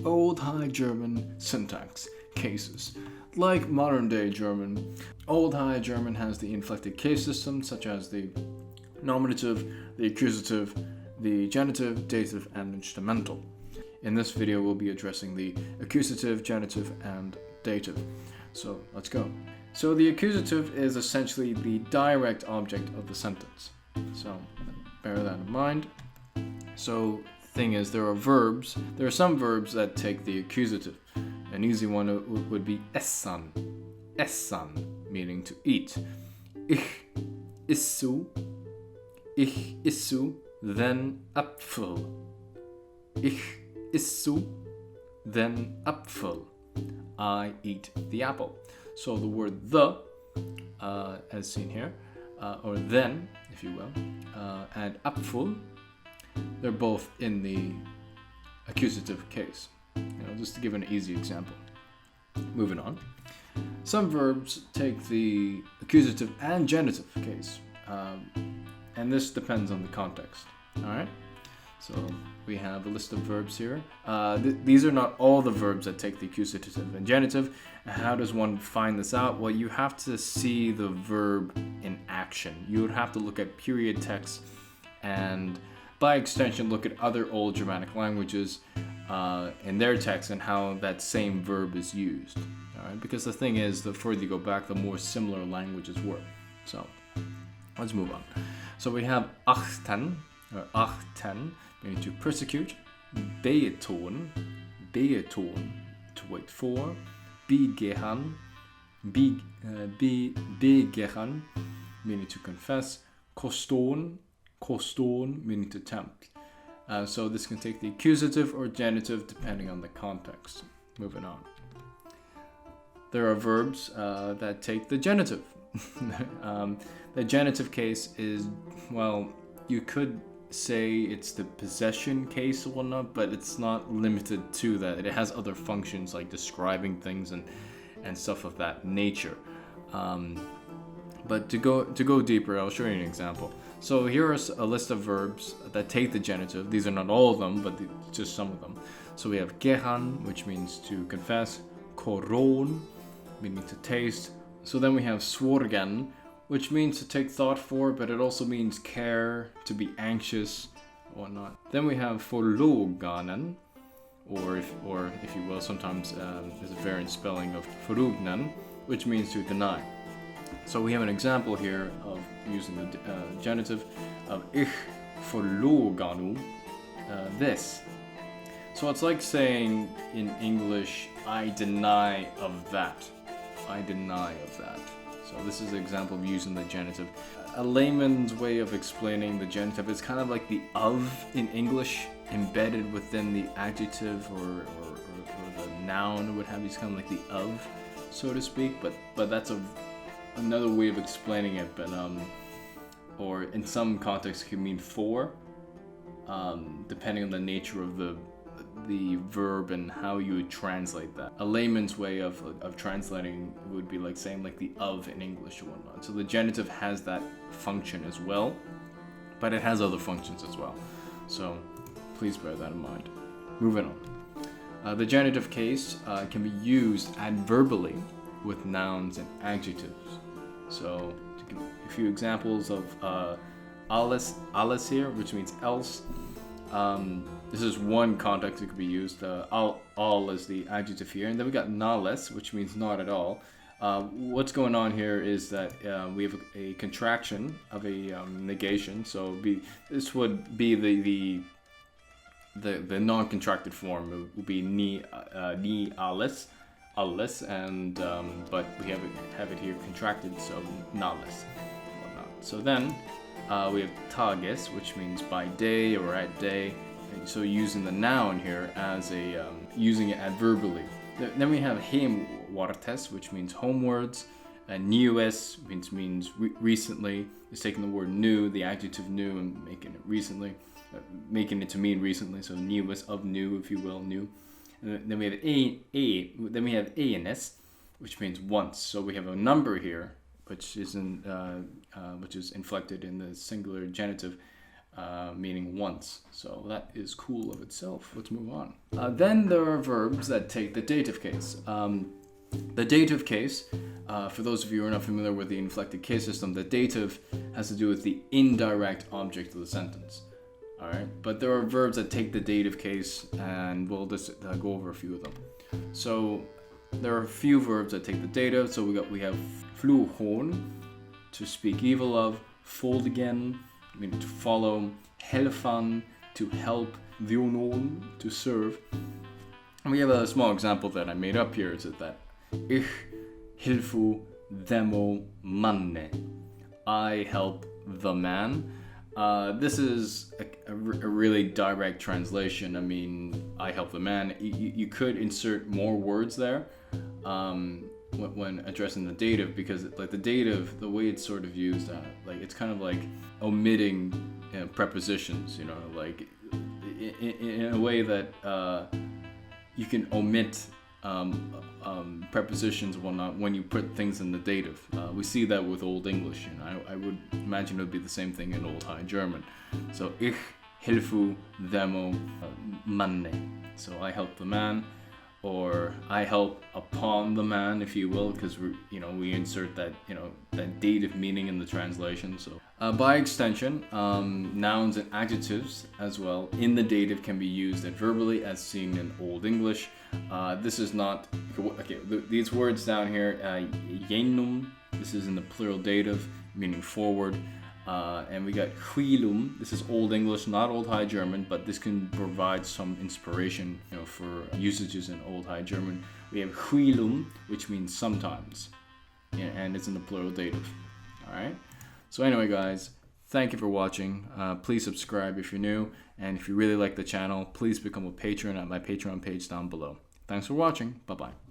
Old High German syntax cases. Like modern day German, Old High German has the inflected case system such as the nominative, the accusative, the genitive, dative, and instrumental. In this video we'll be addressing the accusative, genitive, and dative. So let's go. So the accusative is essentially the direct object of the sentence. So bear that in mind. So the thing is, there are some verbs that take the accusative. An easy one would be essan, meaning to eat. Ich issu, then Apfel. Ich issu, then Apfel. I eat the apple. So the word the, as seen here, or then, if you will, and Apfel, they're both in the accusative case. Just to give an easy example. Moving on. Some verbs take the accusative and genitive case, and this depends on the context. All right. So we have a list of verbs here. These are not all the verbs that take the accusative and genitive. How does one find this out? Well, you have to see the verb in action. You would have to look at period texts and, by extension, look at other old Germanic languages in their text and how that same verb is used. All right? Because the thing is, the further you go back, the more similar languages were. So let's move on. So we have achten, meaning to persecute, beton, to wait for, begehen, meaning to confess, koston, meaning to tempt. So this can take the accusative or genitive depending on the context. Moving on. There are verbs that take the genitive. The genitive case is, well, you could say it's the possession case or whatnot, but it's not limited to that. It has other functions like describing things and stuff of that nature. But to go deeper, I'll show you an example. So here is a list of verbs that take the genitive. These are not all of them, but just some of them. So we have gehan, which means to confess, koron, meaning to taste. So then we have sworgen, which means to take thought for, but it also means care, to be anxious, whatnot. Then we have forloganen, or if you will, sometimes there's a variant spelling of forugnen, which means to deny. So we have an example here of using the genitive of ich forloganu, this. So it's like saying in English, I deny of that. I deny of that. So this is an example of using the genitive. A layman's way of explaining the genitive is kind of like the of in English embedded within the adjective or the noun would have these kind of like the of, so to speak. But that's another way of explaining it. But or in some contexts it can mean for, depending on the nature of the verb and how you would translate that. A layman's way of translating would be like saying like the of in English or whatnot. So the genitive has that function as well, but it has other functions as well. So please bear that in mind. Moving on. The genitive case can be used adverbially with nouns and adjectives. So to give a few examples of alles here, which means else. This is one context it could be used. All is the adjective here. And then we got nales, which means not at all. What's going on here is that we have a contraction of a negation. So this would be the non-contracted form. It would be ni alles, and but we have it here contracted, so nales, whatnot. So then we have tages, which means by day or at day. So using the noun here as using it adverbially. Then we have heimwartes, which means homewards. Nieuwes means recently. It's taking the word new, the adjective new, and making it recently, making it to mean recently. So nieuwes, of new, if you will, new. And then we have enes, which means once. So we have a number here, which is inflected in the singular genitive meaning once. So that is cool of itself. Let's move on. Then there are verbs that take the dative case. The dative case, for those of you who are not familiar with the inflected case system, the dative has to do with the indirect object of the sentence. All right, but there are verbs that take the dative case, and we'll just go over a few of them. So there are a few verbs that take the dative. So we have fluhon, to speak evil of, fold again, meaning to follow, helfan, to help, Beornwulf, to serve. And we have a small example that I made up here. Is that ich hilfu demo manne, I help the man. This is a really direct translation. I mean, I help the man. You could insert more words there when addressing the dative, because like the dative, the way it's sort of used, like it's kind of like omitting prepositions, you know, like in a way that you can omit prepositions and whatnot when you put things in the dative. We see that with Old English, and I would imagine it would be the same thing in Old High German. So ich helfu demo manne. So I help the man, or I help upon the man, if you will, because we insert that that dative meaning in the translation. So by extension, nouns and adjectives as well in the dative can be used adverbially, as seen in Old English. This is not okay. These words down here, yenum. This is in the plural dative, meaning forward. And we got huilum. This is Old English, not Old High German, but this can provide some inspiration, for usages in Old High German. We have huilum, which means sometimes, and it's in the plural dative. All right. So anyway, guys, thank you for watching. Please subscribe if you're new, and if you really like the channel, please become a patron at my Patreon page down below. Thanks for watching. Bye bye.